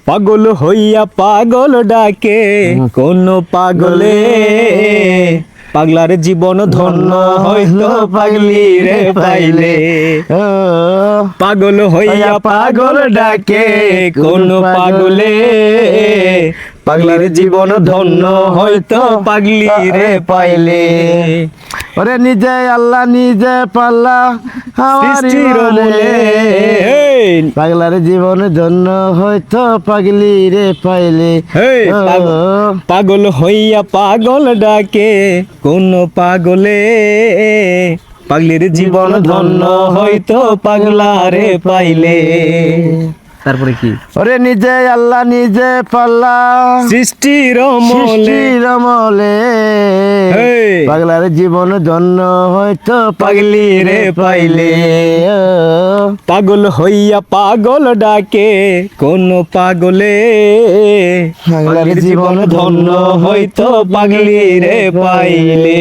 পাগল হইয়া পাগল ডাকে কোন পাগলে, পাগলার জীবন ধন্য হয়তো পাগলি রে পাইলে। পাগল হইয়া পাগল ডাকে কোন পাগলে, পাগলার জীবন ধন্য হয়তো পাগলি রে পাইলে। ওরে নিজে আল্লাহ নিজে পাল্লা সৃষ্টির মূলে, পাগলার জীবন ধন্য হয়তো পাগলি রে পাইলে। পাগল হইয়া পাগল ডাকে কোন পাগলে, পাগলির জীবন ধন্য হয়তো পাগলা রে পাইলে। তারপরে কি? ওরে নিজে আল্লাহ নিজে পাল্লা সৃষ্টির মলে, পাগলার জীবন ধন্য হয়তো পাগলি রে পাইলে। পাগল হইয়া পাগল ডাকে কোন পাগলে, পাগলার জীবন ধন্য হয়তো পাগলি রে পাইলে।